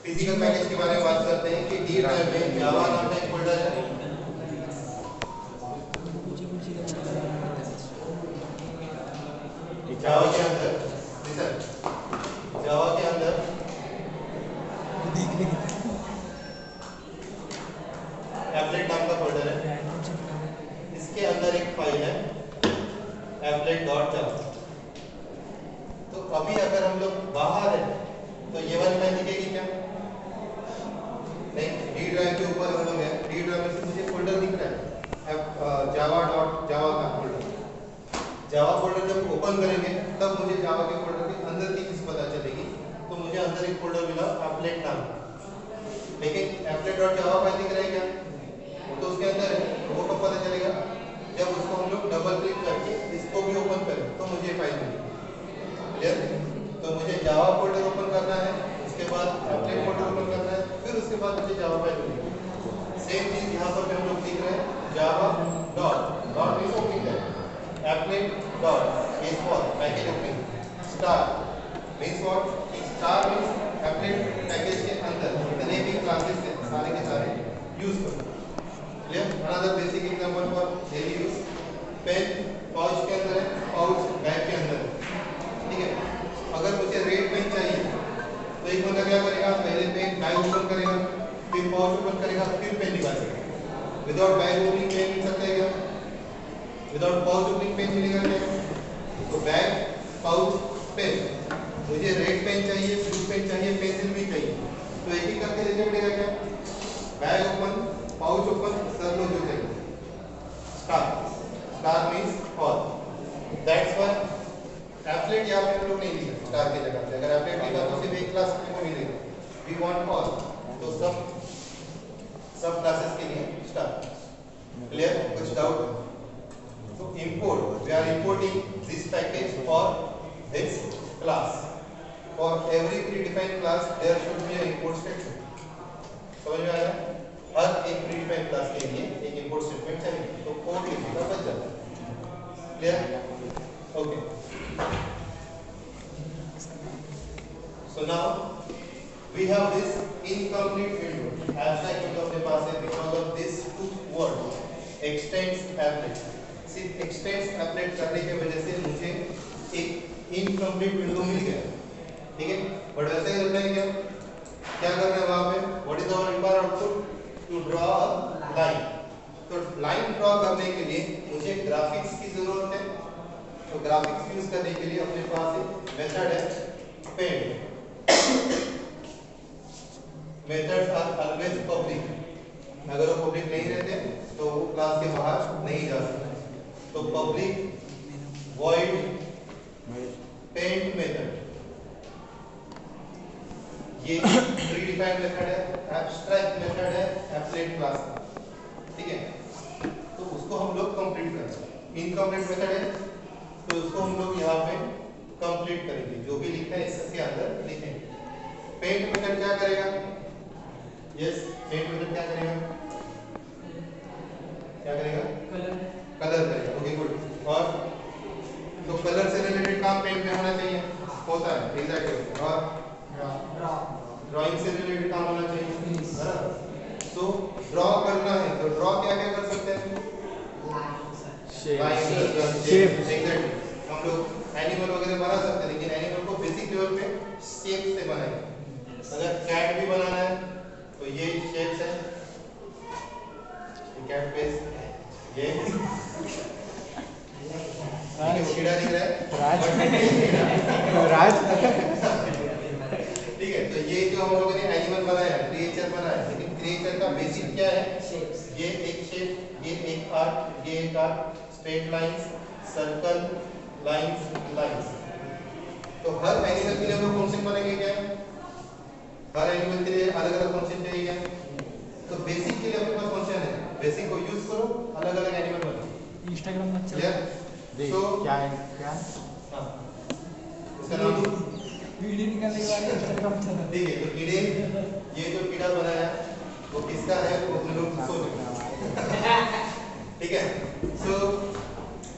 Physical package के बारे में बात करते हैं कि डी ड्राइव में जावा नाम का एक फोल्डर है। जावा के अंदर एप्लेट नाम का फोल्डर है। इसके अंदर एक फाइल है applet.java। तो अभी अगर हम लोग बाहर है तो ये वाली फाइल दिखेगी क्या? नहीं, डी ड्राइव के ऊपर हम लोग है, डी ड्राइव में से मुझे फोल्डर दिख रहा है java.java का फोल्डर। जावा फोल्डर जब ओपन करेंगे तब मुझे जावा के फोल्डर के अंदर की चीज पता चलेगी। तो मुझे अंदर एक फोल्डर मिला एप्लेट नाम, लेकिन applet.java फाइल दिख रहा है क्या? वो तो उसके अंदर है, वो कब पता चलेगा? जब उसको हम लोग डबल क्लिक करके इसको भी ओपन करें तो मुझे फाइल मिलेगी। क्लियर? तो मुझे जावा फोल्डर ओपन करना है, उसके बाद एप्लेट फोल्डर ओपन करना है, फिर उसके बाद मुझे जावा फाइल मिलेगी। सेम चीज यहाँ पर भी हम लोग देख रहे हैं, जावा डॉट मींस ओपनिंग है, applet dot is for package opening, star means what? Star means applet package के अंदर जितने भी क्लासेस हैं सारे के सारे यूज करो। Clear? Another basic example for daily use, pen pouch के अंदर है, पाउच बैग के अंदर है। ठीक है? अगर मुझे रेड पेन चाहिए तो एक बंदा क्या करेगा? पहले पेन बैग ओपन करेगा, फिर पाउच ओपन करेगा, फिर पेन निकालेगा। विदाउट बैग ओपनिंग पेन मिल सकता है क्या? विदाउट पाउच ओपनिंग पेन मिलेगा क्या? तो बैग पाउच पेन, मुझे रेड पेन चाहिए, ब्लू पेन चाहिए, पेंसिल भी चाहिए, तो एक ही करके देना पड़ेगा क्या? बैग ओपन, पाउच ओपन, सब लोग जो चाहिए star means all. That's why applet यहाँ पे हम लोग नहीं लिखे स्टार की जगह पे। अगर एप्लेट लिखा तो सिर्फ एक क्लास को मिलेगा, वी वांट ऑल, तो सब क्लासेस के लिए स्टार। क्लियर? कुछ doubt? To import, we are importing this package for this class. For every predefined class, there should be an import statement. समझ में आया? हर एक predefined class के लिए एक import statement चाहिए, तो कोड लिखने का बच जाता है। Clear? Okay. So now we have this incomplete window. Abstract window अपने पास है because of this two word extends applet. सिर्फ एक्सटेंस एप्लेट करने की वजह से मुझे एक इनकम्प्लीट विंडो मिल गया। ठीक है? बट वैसे ही करना है क्या करना है वहां पे? What is our required output? To draw a line. तो लाइन ड्रॉ करने के लिए मुझे ग्राफिक्स की जरूरत है। तो ग्राफिक्स यूज करने के लिए अपने पास एक मेथड है paint. Methods are always public. अगर वो पब्लिक नहीं रहते तो वो क्लास के बाहर नहीं जा सकते। तो पब्लिक void paint मेथड, ये प्रीडिफाइंड मेथड है, एब्स्ट्रैक्ट मेथड है एप्लेट क्लास का। ठीक है? तो उसको हम लोग कंप्लीट करेंगे। इनकम्प्लीट मेथड है तो उसको हम लोग यहाँ पे कंप्लीट करेंगे, जो भी लिखा है इसके अंदर लिखेंगे। पेंट मेथड क्या करेगा? यस, पेंट मेथड क्या करेगा? कलर करेगा। Okay good. और तो कलर से रिलेटेड काम पेंट में होना चाहिए, होता है एग्जैक्टली। और ड्राइंग से रिलेटेड काम होना चाहिए, है ना? तो ड्रॉ करना है तो ड्रॉ क्या क्या कर सकते हैं? शेप। एग्जैक्टली, हम लोग एनिमल वगैरह बना सकते हैं, लेकिन एनिमल को बेसिक लेवल पे शेप से बनाएंगे। अगर कैट भी बनाना है तो ये शेप्स है, कैट फेस, ये कीड़ा दिख रहा है राज। ठीक है? तो ये जो हम लोगों ने एनिमल बनाया, क्रिएचर बनाया, लेकिन क्रिएचर का बेसिक क्या है? ये एक शेप, ये एक आर्क, ये एक arc, straight lines, circle, lines. तो हर एनिमल के लिए हम लोग फंक्शन बनाएंगे क्या? हर एनिमल के लिए अलग अलग फंक्शन चाहिए क्या? तो बेसिक के लिए अपने पास फंक्शन है, बेसिक को यूज करो, अलग अलग एनिमल बनाओ। इंस्टाग्राम में क्लियर? तो क्या है क्या? हां, उसका नाम वीडियो निकालने के बाद इंस्टाग्राम चला। ठीक है? तो कीड़े, ये जो कीड़ा बनाया वो किसका है? वो हम लोग सोच। ठीक है? So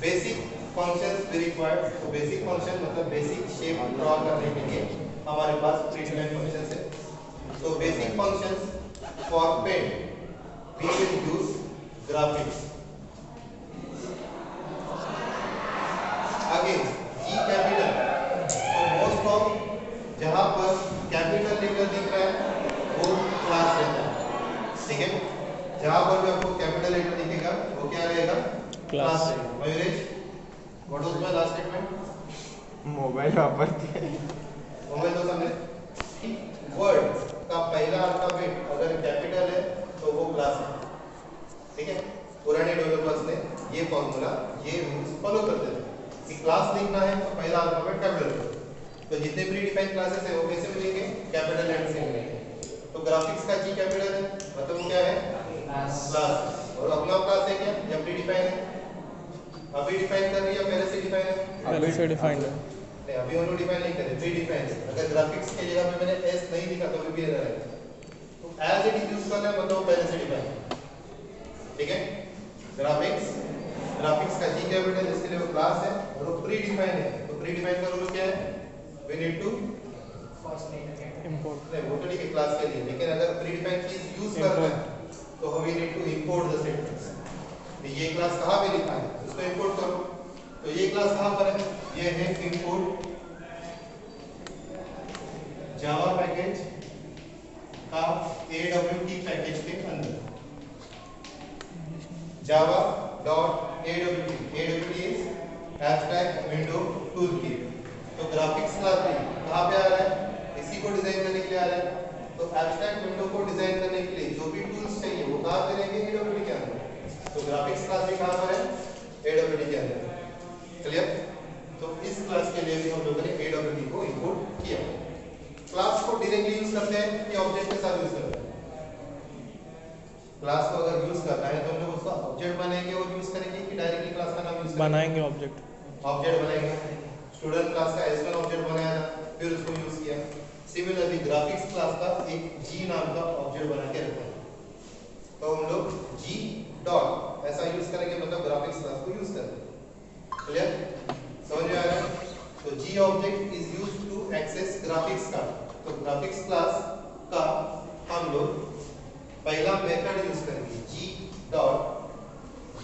basic functions we required. तो बेसिक फंक्शन मतलब बेसिक शेप ड्रॉ करने के लिए हमारे पास प्रीडिफाइंड फंक्शंस है। तो functions for paint we will use graphics. Again G capital, so most of जहां पर कैपिटल लेटर दिख रहा है वो क्लास रहता है, ठीक है। जहां पर भी आपको कैपिटल लेटर दिखेगा वो क्या रहेगा, क्लास रहेगा। Mayuresh, what was my last statement? Mobile वापरते हैं, मोबाइल तो समझे। वर्ड का पहला अल्फाबेट अगर कैपिटल है तो वो क्लास है, ठीक है। पुराने डेवलपर्स ने ये फॉर्मूला, ये रूल्स फॉलो करते थे कि क्लास लिखना है तो पहला अल्फाबेट कैपिटल। तो जितने प्री डिफाइंड क्लासेस है वो कैसे मिलेंगे, कैपिटल लेटर से मिलेंगे। तो ग्राफिक्स का जी कैपिटल है, मतलब वो क्या है, क्लास। और अपना क्लास है क्या, या प्री डिफाइंड है? अभी डिफाइन कर रही है, पहले से डिफाइन है? पहले से डिफाइंड है। नहीं, अभी उन्होंने डिफाइन नहीं करे, प्री डिफाइंड है। अगर ग्राफिक्स की जगह पे मैंने एस नहीं लिखा तो भी एरर आएगा। तो एज इट इज यूज करना है, मतलब पहले से डिफाइन, ठीक है। ग्राफिक्स का जी कैपिटल, इसके लिए वो क्लास है और वो प्री डिफाइन है। तो प्री डिफाइन का रूल क्या है, वी नीड टू इंपोर्ट। नहीं, वो तो ठीक है क्लास के लिए, लेकिन अगर प्री डिफाइन चीज यूज करना है तो we need to import the statements. ये क्लास कहां पे लिखा है, इसको इंपोर्ट करो। तो ये क्लास कहां पर है, ये है इंपोर्ट जावा पैकेज का AWT पैकेज के अंदर, java.awt, AWT is abstract window toolkit। तो ग्राफिक्स क्लास कहां पे आ रहा है, इसी को डिजाइन करने के लिए आ रहा है। तो एब्स्ट्रैक्ट विंडो को डिजाइन करने के लिए जो भी टूल्स चाहिए वो कहां पे रहेंगे, AWT के अंदर। तो ग्राफिक्स क्लास भी कहां पर है, AWT के अंदर। क्लियर? तो इस क्लास के लिए भी हम लोगों ने AWT को इंपोर्ट किया। क्लास को डायरेक्टली यूज करते हैं कि ऑब्जेक्ट के साथ यूज करते हैं? क्लास को अगर यूज करना है तो हम लोग उसका ऑब्जेक्ट बनाएंगे और यूज करेंगे कि डायरेक्टली क्लास का नाम यूज करेंगे? बनाएंगे ऑब्जेक्ट। ऑब्जेक्ट बनाएंगे। स्टूडेंट क्लास का S1 ऑब्जेक्ट बनाया था, फिर उसको यूज किया। सिमिलरली ग्राफिक्स क्लास का एक G नाम का ऑब्जेक्ट बना के रखा है। तो हम लोग G डॉट ऐसा यूज करेंगे, मतलब ग्राफिक्स क्लास को यूज करेंगे। क्लियर? समझ में आ रहा है? तो G object is used to access graphics का। तो ग्राफिक्स क्लास का हम लोग पहला मेथड यूज करेंगे, G डॉट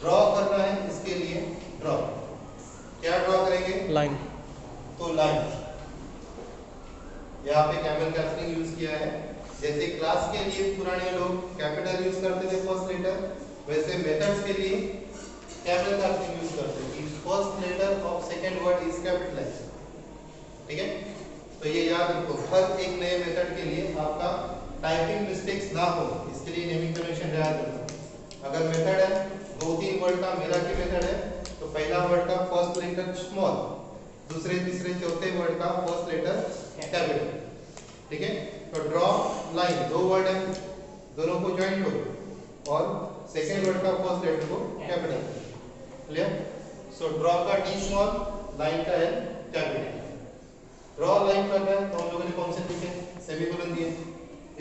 ड्रॉ करना है, इसके लिए ड्रॉ। क्या ड्रॉ करेंगे, लाइन। तो लाइन, यहाँ पे कैमल कैप्चरिंग यूज किया है। जैसे क्लास के लिए पुराने लोग कैपिटल यूज करते थे फर्स्ट लेटर, वैसे मेथड्स के लिए कैमल कैप्चरिंग यूज करते हैं। First letter of second word is capitalized, ठीक है। तो ये याद रखो, हर एक नए मेथड के लिए आपका टाइपिंग मिस्टेक्स ना हो, इसके लिए नेमिंग कन्वेंशन याद रखो। अगर मेथड है, दो तीन वर्ड का मेरा की मेथड है, तो पहला वर्ड का फर्स्ट लेटर स्मॉल, दूसरे तीसरे चौथे वर्ड का फर्स्ट लेटर कैपिटल, ठीक है। तो ड्रॉ लाइन, दो वर्ड है, दोनों को ज्वाइन करो और सेकेंड वर्ड का फर्स्ट लेटर को कैपिटल। क्लियर? सो ड्रॉ का D स्मॉल, लाइन का L कैपिटल। ड्रॉ लाइन करना है तो हम लोगों ने फंक्शन लिखे, सेमीकोलन दिए,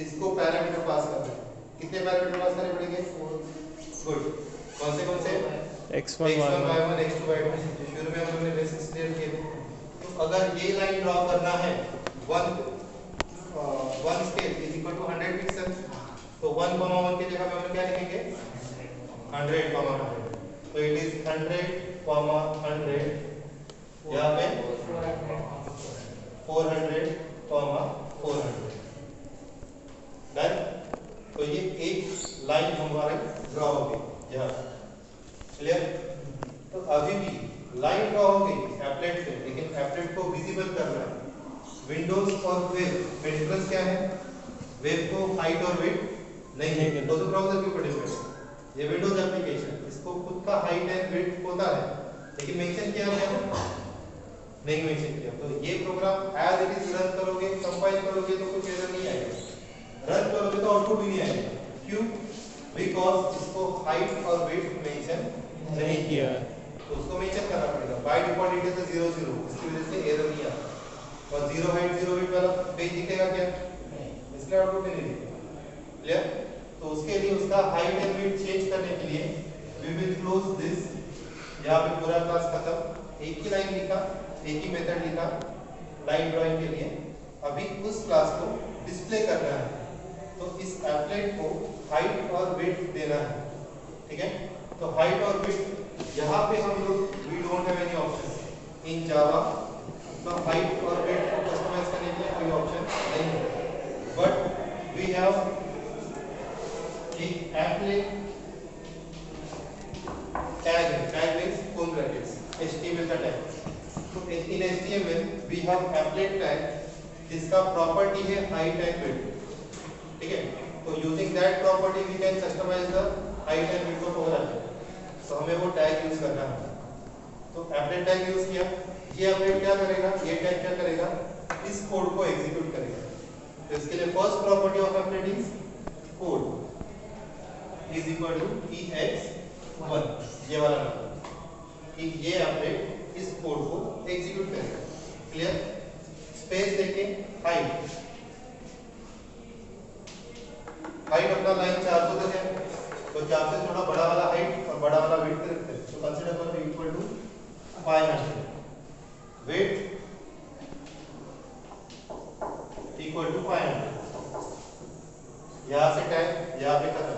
इसको पैरामीटर पास करना है। कितने पैरामीटर पास करने पड़ेंगे, 4। गुड। कौन से x1 y1 x2 y2, शुरू में हम लोगों ने बेसिक्स क्लियर किए थे। तो अगर ये लाइन ड्रॉ करना है, one scale is equal to 100 pixel, तो 1,1 की जगह पे हम क्या लिखेंगे, 100,100। तो इट इज 100,100, यहाँ पे 400,400। डन? तो ये एक लाइन हमारे ड्रॉ हो गई यहाँ। क्लियर? तो अभी भी लाइन ड्रॉ हो गई एप्लेट पे, लेकिन एप्लेट को विजिबल करना है। विंडोज और वेब में डिफरेंस क्या है, वेब को हाइट और वेट नहीं है, तो ब्राउज़र के ऊपर डिपेंड है। ये विंडोज एप्लीकेशन, इसको खुद का हाइट एंड वेट होता है, लेकिन मेंशन किया गया नहीं मेंशन किया। तो ये program as it is run करोगे, कंपाइल करोगे तो कुछ एरर नहीं आएगा, रन करोगे तो आउटपुट भी नहीं आएगा। क्यों? बिकॉज इसको हाइट और वेट मेंशन नहीं किया है, तो उसको मेंशन करना पड़ेगा। बाय डिफॉल्ट इट इज 0 0, इसकी वजह से एरर नहीं आता। और 0 हाइट 0 वेट वाला पेज दिखेगा क्या, इसका आउटपुट नहीं दिखेगा। क्लियर? तो उसके लिए उसका हाइट एंड वेट चेंज करने के लिए वी विल क्लोज दिस। यहाँ पे पूरा क्लास खत्म, एक ही लाइन लिखा, एक ही मेथड लिखा लाइन ड्राइंग के लिए। अभी उस क्लास को डिस्प्ले करना है, तो तो इस एप्लेट को हाइट और विड्थ देना है, ठीक है। तो हाइट और विड्थ यहाँ पे हम लोग we don't have any option in Java, तो हाइट और विड्थ को कस्टमाइज करने के लिए कोई ऑप्शन नहीं है, but we have the applet tag means full brackets, HTML का tag। तो in HTML we have applet tag जिसका प्रॉपर्टी है height and width, ठीक है। तो using that property we can customize the height and width of our applet। तो हमें वो tag यूज करना है। तो applet tag यूज किया, ये applet क्या करेगा, ये tag क्या करेगा, इस कोड को एग्जीक्यूट करेगा। तो इसके लिए first property of applet is code is equal to ex1, ये वाला नंबर कि ये अपडेट इस कोड को एग्जीक्यूट करेगा। क्लियर? स्पेस देके हाइट अपना लाइन 400 तक है, तो 400 से थोड़ा बड़ा वाला हाइट और बड़ा वाला विड्थ रखते हैं, तो कंसीडर करो equal to 500, width equal to 500। यहां से टैग यहां पे खत्म,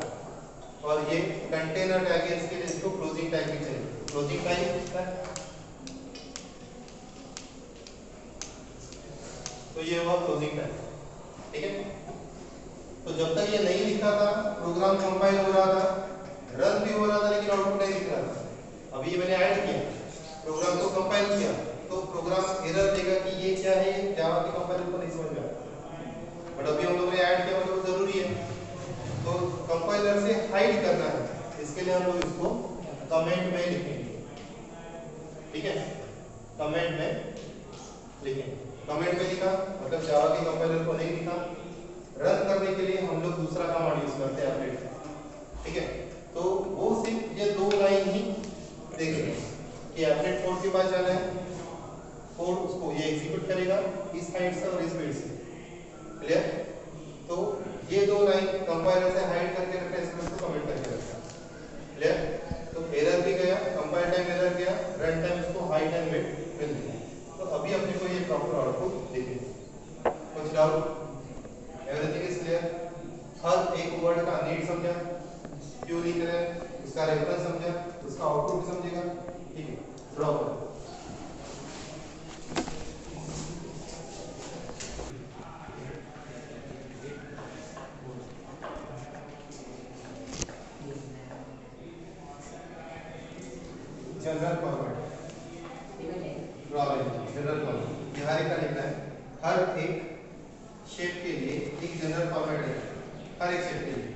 और ये कंटेनर टैग है, इसके लिए इसको क्लोजिंग टैग भी चाहिए। क्लोजिंग टैग इसका, तो ये हुआ क्लोजिंग टैग, ठीक है। तो जब तक ये नहीं लिखा था, प्रोग्राम कंपाइल हो रहा था, रन भी हो रहा था, लेकिन आउटपुट नहीं दिख रहा था। अभी ये मैंने ऐड किया, प्रोग्राम को कंपाइल किया, तो प्रोग्राम एरर देगा कि ये क्या है, जावा के कंपाइलर को नहीं समझ में आता। बट अभी हम लोगों ने ऐड किया, मतलब जरूरी है, तो कंपाइलर से हाइड करना है, इसके लिए हम लोग इसको कमेंट में लिखेंगे, ठीक है। कमेंट में लिखेंगे, कमेंट में लिखा मतलब जावा के कंपाइलर को नहीं लिखा। रन करने के लिए हम लोग दूसरा कमांड यूज करते हैं अपडेट, ठीक है। तो वो सिर्फ ये दो लाइन ही देखेंगे कि अपडेट कोड के पास जाना है, कोड उसको ये एग्जीक्यूट करेगा इस हाइट से और इस विड्थ से। क्लियर? तो ये दो लाइन कंपाइलर से हाइड करके रखा है, इसको कमेंट करके रखा। क्लियर? तो एरर भी गया, कंपाइल टाइम एरर गया, रन टाइम इसको हाइट एंड विड्थ मिल गया। तो अभी अपने को ये प्रॉपर आउटपुट दिखेगा। कुछ डाउट? Everything is clear? हर एक वर्ड का नीड समझा, क्यों लिख रहे हैं, उसका रेफरेंस समझा, उसका आउटपुट भी समझेगा, ठीक है। ड्रॉ करो। जनरल फॉर्मेट, जनरल फॉर्मेट हर एक का लिखना है। हर एक शेप के लिए एक जनरल फॉर्मेट है, हर एक शेप के लिए,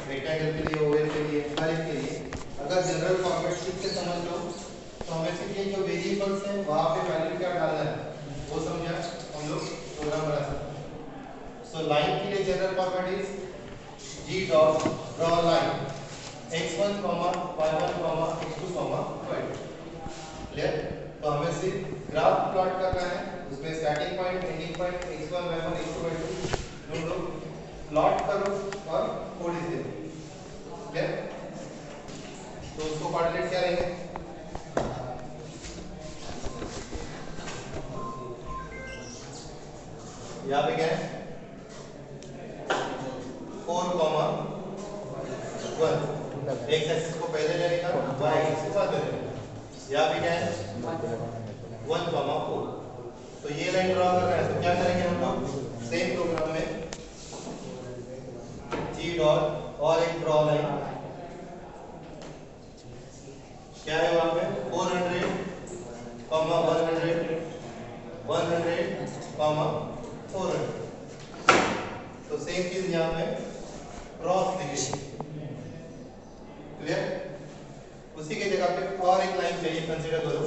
रेक्टेंगल के लिए, ओवल के लिए, हर एक के लिए। अगर जनरल फॉर्मेट ठीक से समझ लो तो हमें सिर्फ ये जो वेरिएबल्स हैं वहां पे वैल्यू क्या डालना है वो समझा, हम लोग प्रोग्राम बना सकते हैं। सो लाइन के लिए general format is g dot draw line x1, y1, x2, y2। Clear? तो हमें सिर्फ ग्राफ प्लॉट करना है, उसमें starting point, ending point, x1, y1, x2, y2 ढूंढो, प्लॉट करो और कोड इस दे। क्लियर? तो उसको कोऑर्डिनेट क्या रहेंगे, यहाँ पे क्या है 4, 1, एक्स एक्सिस को पहले ले लेगा, वाई एक्सिस को बाद में लेगा। यहाँ पे क्या है 1, 4। तो ये लाइन ड्रॉ करना है, तो क्या करेंगे हम लोग सेम प्रोग्राम में जी डॉट और एक ड्रॉ लाइन, क्या है वहां पे 400, 100, 100, 400। तो सेम चीज यहाँ पे क्रॉस लिखेंगे। क्लियर? उसी के जगह पे और एक लाइन चाहिए, कंसीडर करो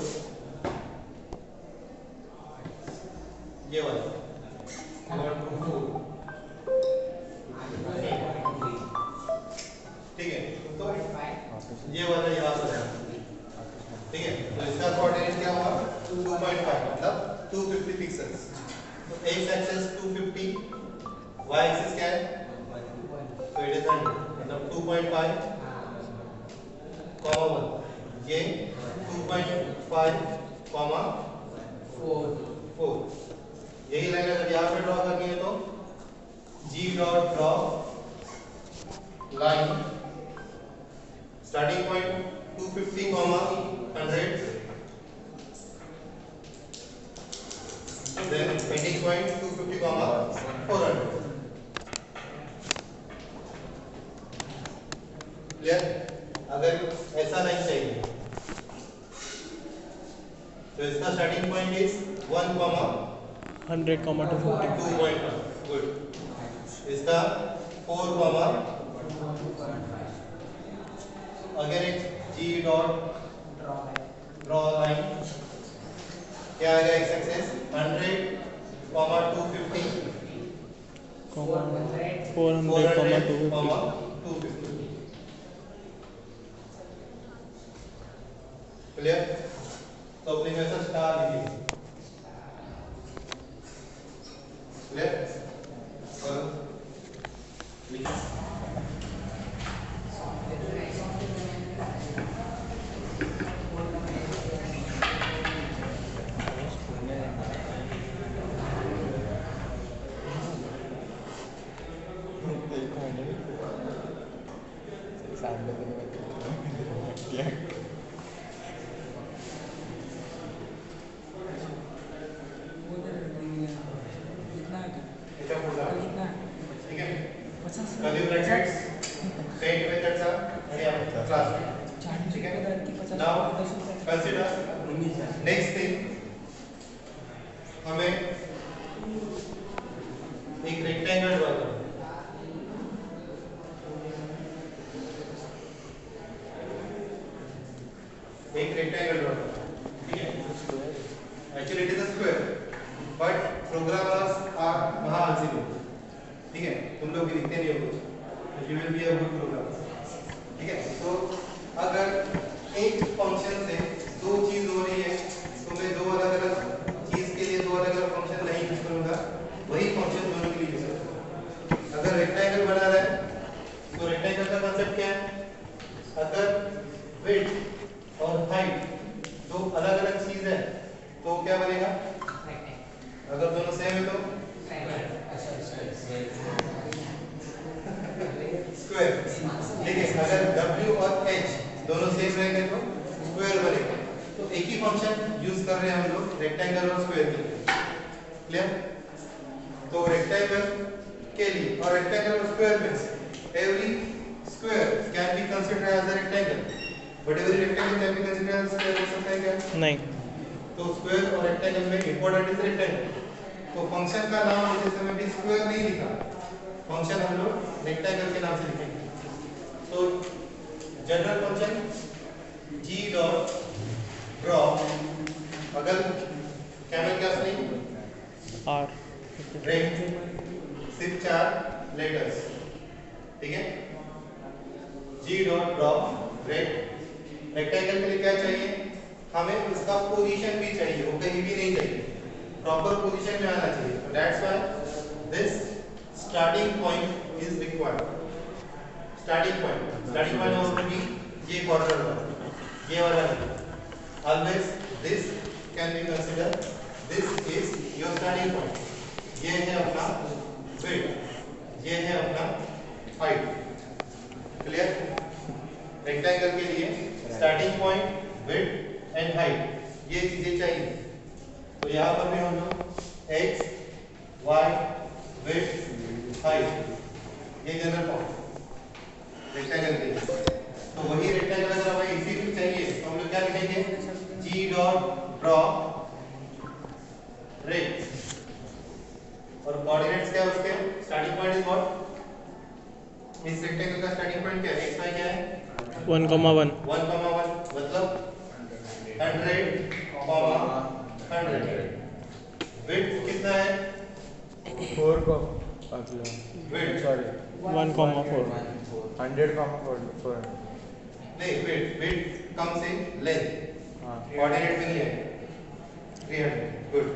ये वाला 1, 2, 4, ठीक है। तो ये वाला यहाँ पर है, ठीक है। तो इसका कोऑर्डिनेट क्या हुआ 2.5 मतलब 250 पिक्सेल्स। तो एक्स एक्सिस 250, वाई एक्सिस क्या है, तो इट इज 100 मतलब 2.5, 1, ये 2.5, 4। यही लाइन अगर यहाँ पे ड्रॉ करनी है तो g dot draw line starting point 250 comma 100, then ending point 250 comma 400. Clear? अगर ऐसा लाइन चाहिए तो इसका starting point is 1 comma 100, 250. 2.1. Good. इसका 4 comma अगेन एक G डॉट ड्रॉ लाइन क्या आएगा एक्स एक्सेस 100 comma 250 400, 250. 250. क्लियर? तो अपने में से स्टार लिखिए. क्लियर? और लिखिए. ठीक है. कर्ली ब्रैकेट्स सेट मेथड्स आणि आपण क्लास. ठीक है. नाउ कंसीडर नेक्स्ट थिंग हमें एक रेक्टेंगल ड्रॉ करना है. एक रेक्टेंगल ड्रॉ करना है. ठीक है. Actually it is a square but programmers are महाअलसी लोग. ठीक है. तुम लोग भी लिखते नहीं हो कुछ. You will be a good programmer. ठीक है. तो अगर एक फंक्शन से दो चीज हो रही है तो मैं दो अलग अलग चीज के लिए दो अलग अलग फंक्शन नहीं यूज करूंगा. वही फंक्शन दोनों के लिए यूज करूंगा. अगर रेक्टेंगल बना रहा है तो रेक्टेंगल का कांसेप्ट क्या है? अगर विड्थ और हाइट दो अलग अलग चीज है तो क्या बनेगा? अगर दोनों सेम है तो स्क्वायर. ठीक है. अगर W और H दोनों सेम रहेंगे तो स्क्वायर बनेगा. तो एक ही फंक्शन यूज कर रहे हैं हम लोग रेक्टेंगल और स्क्वायर के लिए. क्लियर? तो रेक्टेंगल के लिए और रेक्टेंगल और स्क्वायर में every square can be considered as a rectangle but every rectangle can be considered as square. हो सकता है क्या? नहीं. तो स्क्वायर और रेक्टेंगल में इंपॉर्टेंट इज रेक्टेंगल. तो फंक्शन का नाम इस समय भी स्क्वायर नहीं लिखा. फंक्शन हम लोग रेक्टेंगल के नाम से लिखेंगे. तो general function G dot draw अगर कैमल क्या नहीं R. रेंज सिर्फ 4 लेटर्स. ठीक है. G dot draw rate rectangle के लिए क्या चाहिए? हमें उसका पोजीशन भी चाहिए. वो कहीं भी नहीं चाहिए. प्रॉपर पोजीशन में आना चाहिए. So that's why this starting point is required. Starting point has to be ये corner वाला. ये वाला नहीं. Always this can be considered. This is your starting point. ये है अपना width. ये है अपना height. Clear? Rectangle के लिए starting point, width and height ये चीजें चाहिए. तो यहाँ पर भी हम लोग x, y, width, height ये जनरल फॉर्म रेक्टेंगल के लिए. तो वही रेक्टेंगल अगर हमें इसी भी चाहिए तो हम लोग क्या लिखेंगे? G डॉट ड्रॉ रेट और कोऑर्डिनेट्स क्या है उसके? Starting point is what? इस रेक्टेंगल का स्टार्टिंग पॉइंट क्या है? x y क्या है? 1, 1. 1, 1 मतलब 100, 100. विड्थ कितना है? 4 को विड्थ सॉरी 1, 4. 100 4 नहीं विड्थ कम से लेंथ. हाँ. कोऑर्डिनेट में नहीं है. 300. गुड.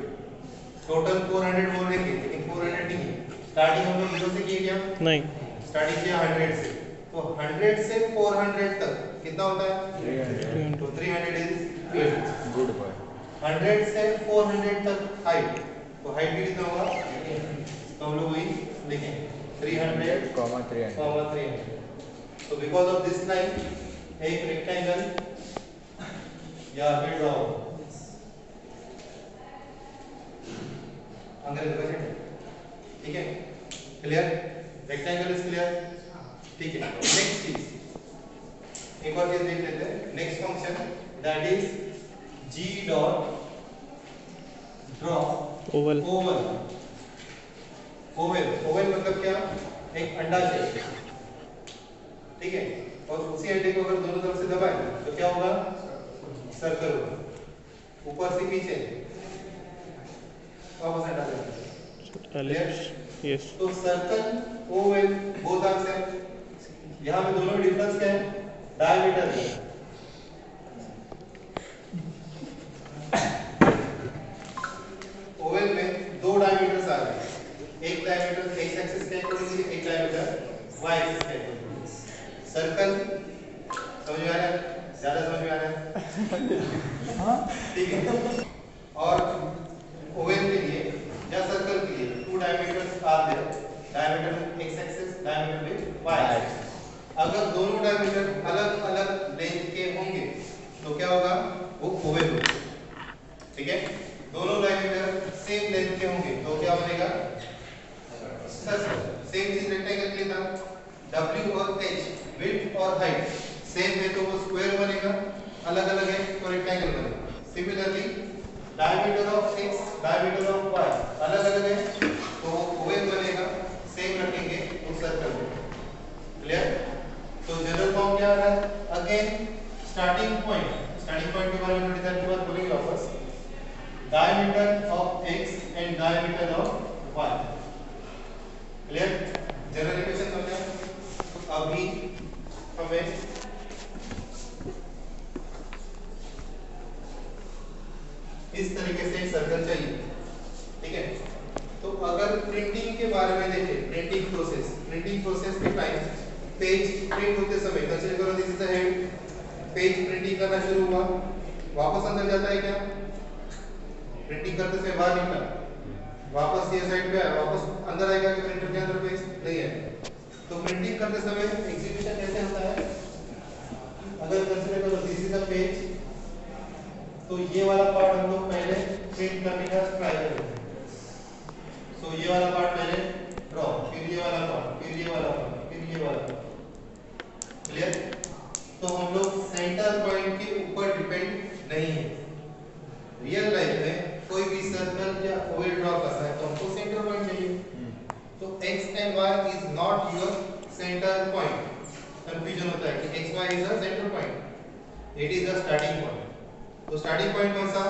टोटल 400 बोल रहे थे लेकिन 400 नहीं है. स्टार्टिंग हम लोग 0 से किए क्या? नहीं. स्टार्टिंग किया 100 से. तो 100 से 400 तक कितना होता है? 300 तो 300 इज विड्थ. Good boy. 100 से 400 तक हाइट. तो हाइट भी कितना होगा? तो हम लोग वही लिखेंगे 300, 300 300. तो बिकॉज ऑफ दिस लाइन एक रेक्टेंगल या फिर ड्रॉ अंग्रेजी बजट ठीक है क्लियर रेक्टेंगल इज क्लियर ठीक है नेक्स्ट चीज एक और चीज देख लेते हैं next function that is g dot draw Oval Oval Oval Oval मतलब क्या एक अंडा शेप ठीक है और उसी अंडे को अगर दोनों तरफ से दबाएं तो क्या होगा सर्कल होगा ऊपर से नीचे वापस हटा देंगे एलिप्स यस तो circle oval both are same यहां पे दोनों में डिफरेंस क्या है डायमीटर है ओवल में दो डायमीटर्स आ रहे हैं एक डायमीटर x एक्सिस के अकॉर्डिंग एक डायमीटर y एक्सिस के अकॉर्डिंग सर्कल समझ में आ रहा है ज्यादा समझ में आ रहा है हां ठीक है और ओवल के लिए या सर्कल के लिए two diameters are there diameter x axis diameter with y axis अगर दोनों डायमीटर अलग अलग लेंथ के होंगे तो क्या होगा वो ओवल होगा ठीक है दोनों डायमीटर सेम लेंथ के होंगे तो क्या बनेगा सर्कल सेम चीज रेक्टेंगल के लिए था w और h विड्थ और हाइट सेम है तो वो स्क्वायर बनेगा अलग अलग है तो रेक्टेंगल बनेगा similarly diameter of x diameter of y अलग अलग है तो ओवल बनेगा सेम रखेंगे तो सर्कल बनेगा क्लियर तो जनरल फॉर्म क्या आ रहा है अगेन स्टार्टिंग पॉइंट के बारे में डिटेल के बाद बोलेंगे वापस diameter of x and diameter of y clear general equation समझे तो अभी हमें इस तरीके से सर्कल चाहिए ठीक है तो अगर प्रिंटिंग के बारे में देखें प्रिंटिंग प्रोसेस के टाइम पेज प्रिंट होते समय कंसीडर करो this is the head page printing करना शुरू हुआ वापस अंदर जाता है क्या प्रिंटिंग करते समय बाहर निकला वापस ये साइड पे आया वापस अंदर आएगा कि प्रिंटर के अंदर पेज नहीं है तो प्रिंटिंग करते समय एग्जीक्यूशन कैसे होता है अगर कंसीडर करो दिस इज द पेज तो ये वाला पार्ट हम लोग पहले प्रिंट करने का ट्राई करेंगे सो ये वाला पार्ट पहले ड्रॉ फिर ये वाला पार्ट फिर ये वाला पार्ट फिर ये वाला पार्ट क्लियर तो हम लोग सेंटर पॉइंट के ऊपर डिपेंड नहीं है रियल लाइफ में कोई भी सर्कल या ओवल ड्रॉ करना है तो हमको सेंटर पॉइंट चाहिए तो x and y is not your center point confusion होता है कि x y is a center point it is a starting point तो स्टार्टिंग पॉइंट कौन सा